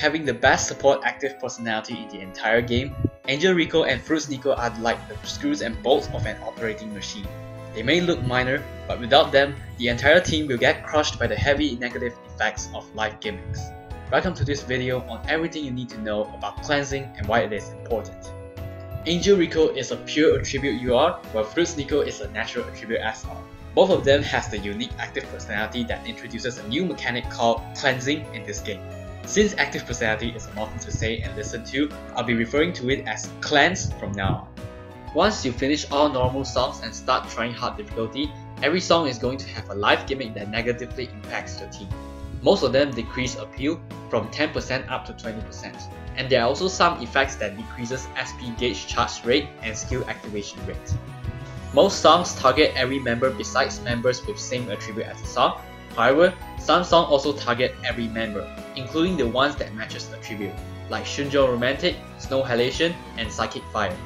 having the best support active personality in the entire game, Angel Riko and Fruits Nico are like the screws and bolts of an operating machine. They may look minor, but without them, the entire team will get crushed by the heavy negative effects of life gimmicks. Welcome to this video on everything you need to know about cleansing and why it is important. Angel Riko is a pure attribute UR, while Fruits Nico is a natural attribute SR. Both of them has the unique active personality that introduces a new mechanic called cleansing in this game. Since active personality is a mouthful to say and listen to, I'll be referring to it as cleanse from now on. Once you finish all normal songs and start trying hard difficulty, every song is going to have a life gimmick that negatively impacts your team. Most of them decrease appeal from 10% up to 20%. And there are also some effects that decreases SP gauge charge rate and skill activation rate. Most songs target every member besides members with same attribute as the song. However, some songs also target every member, including the ones that matches attribute, like Shunjo Romantic, Snow Halation, and Psychic Fire.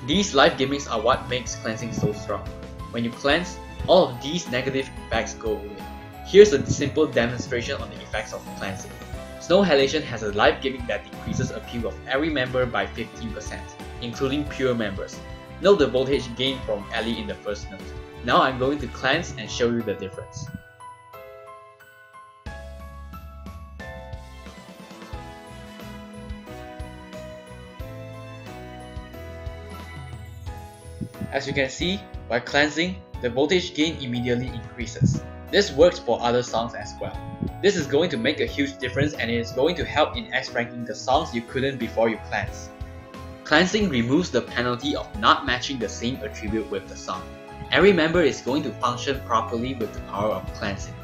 These life gimmicks are what makes cleansing so strong. When you cleanse, all of these negative effects go away. Here's a simple demonstration on the effects of cleansing. Snow Halation has a life gimmick that decreases appeal of every member by 15%, including pure members. Note the voltage gain from Ellie in the first note. Now I'm going to cleanse and show you the difference. As you can see, by cleansing, the voltage gain immediately increases. This works for other songs as well. This is going to make a huge difference and it is going to help in S-ranking the songs you couldn't before you cleanse. Cleansing removes the penalty of not matching the same attribute with the song. Every member is going to function properly with the power of cleansing.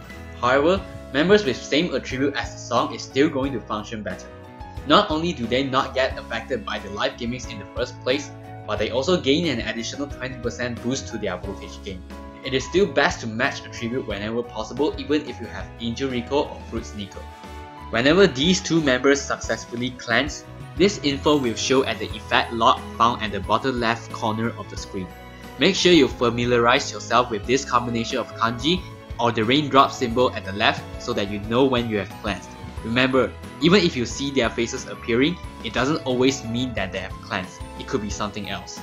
However, members with same attribute as the song is still going to function better. Not only do they not get affected by the life gimmicks in the first place, but they also gain an additional 20% boost to their voltage gain. It is still best to match attribute whenever possible, even if you have Angel Riko or Fruits Nico. Whenever these two members successfully cleanse, this info will show at the effect log found at the bottom left corner of the screen. Make sure you familiarize yourself with this combination of kanji or the raindrop symbol at the left so that you know when you have cleansed. Remember, even if you see their faces appearing, it doesn't always mean that they have cleansed. It could be something else.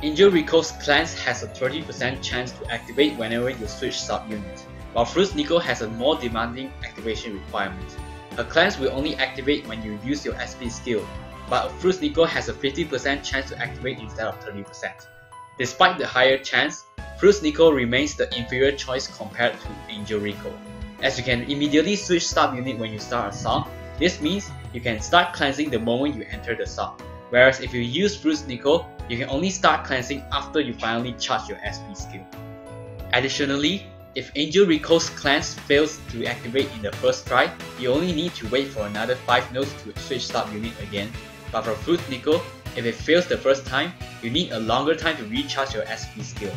Angel Riko's cleanse has a 30% chance to activate whenever you switch subunit, while Fruits Nico has a more demanding activation requirement. Her cleanse will only activate when you use your SP skill, but Fruits Nico has a 50% chance to activate instead of 30%. Despite the higher chance, Fruits Nico remains the inferior choice compared to Angel Riko. As you can immediately switch subunit when you start a song, this means you can start cleansing the moment you enter the song. Whereas if you use Fruits Nico, you can only start cleansing after you finally charge your SP skill. Additionally, if Angel Riko's cleanse fails to activate in the first try, you only need to wait for another 5 notes to switch subunit again. But for Fruits Nico, if it fails the first time, you need a longer time to recharge your SP skill.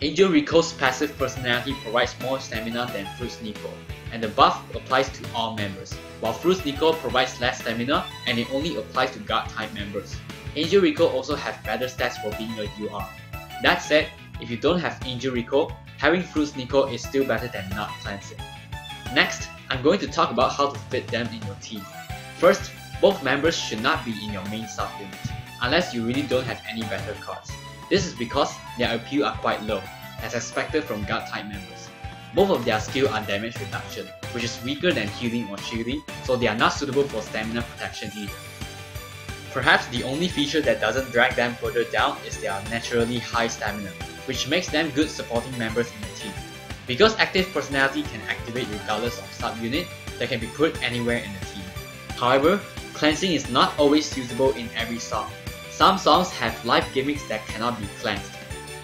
Angel Riko's passive personality provides more stamina than Fruits Nico, and the buff applies to all members, while Fruits Nico provides less stamina and it only applies to guard type members. Angel Riko also has better stats for being a UR. That said, if you don't have Angel Riko, having Fruits Nico is still better than not cleansing. Next, I'm going to talk about how to fit them in your team. First, both members should not be in your main subunit, unless you really don't have any better cards. This is because their appeal are quite low, as expected from guard type members. Both of their skill are damage reduction, which is weaker than healing or shielding, so they are not suitable for stamina protection either. Perhaps the only feature that doesn't drag them further down is their naturally high stamina, which makes them good supporting members in the team. Because active personality can activate regardless of subunit, they can be put anywhere in the team. However, cleansing is not always usable in every song. Some songs have life gimmicks that cannot be cleansed.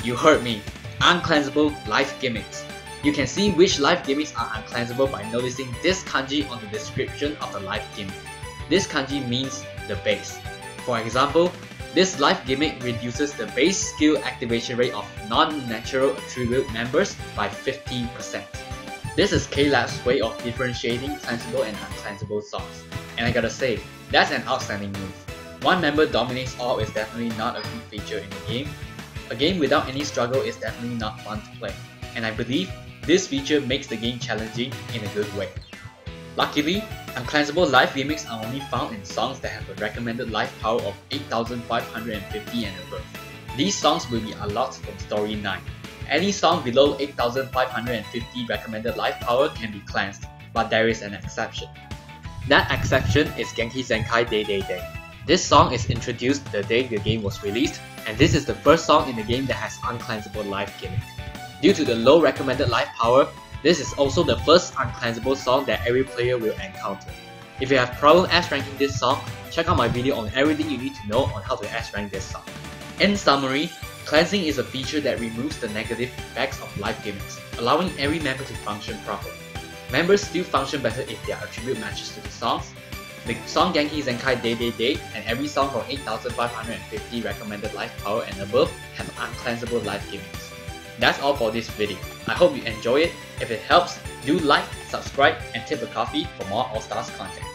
You heard me, uncleansable life gimmicks. You can see which life gimmicks are uncleansable by noticing this kanji on the description of the life gimmick. This kanji means the base. For example, this life gimmick reduces the base skill activation rate of non-natural attribute members by 50%. This is K-Lab's way of differentiating cleansable and uncleansable songs. And I gotta say, that's an outstanding move. One member dominates all is definitely not a good feature in the game. A game without any struggle is definitely not fun to play, and I believe this feature makes the game challenging in a good way. Luckily, Uncleansable life gimmicks are only found in songs that have a recommended life power of 8550 and above. These songs will be unlocked from Story 9. Any song below 8550 recommended life power can be cleansed, but there is an exception. That exception is Genki Zenkai Day Day Day. This song is introduced the day the game was released, and this is the first song in the game that has uncleansable life gimmick. Due to the low recommended life power, this is also the first uncleansable song that every player will encounter. If you have problem S-ranking this song, check out my video on everything you need to know on how to S-rank this song. In summary, cleansing is a feature that removes the negative effects of life gimmicks, allowing every member to function properly. Members still function better if their attribute matches to the songs. The song Genki Zenkai Day Day Day and every song from 8550 recommended life power and above have uncleansable life gimmicks. That's all for this video. I hope you enjoy it. If it helps, do like, subscribe, and tip a coffee for more All Stars content.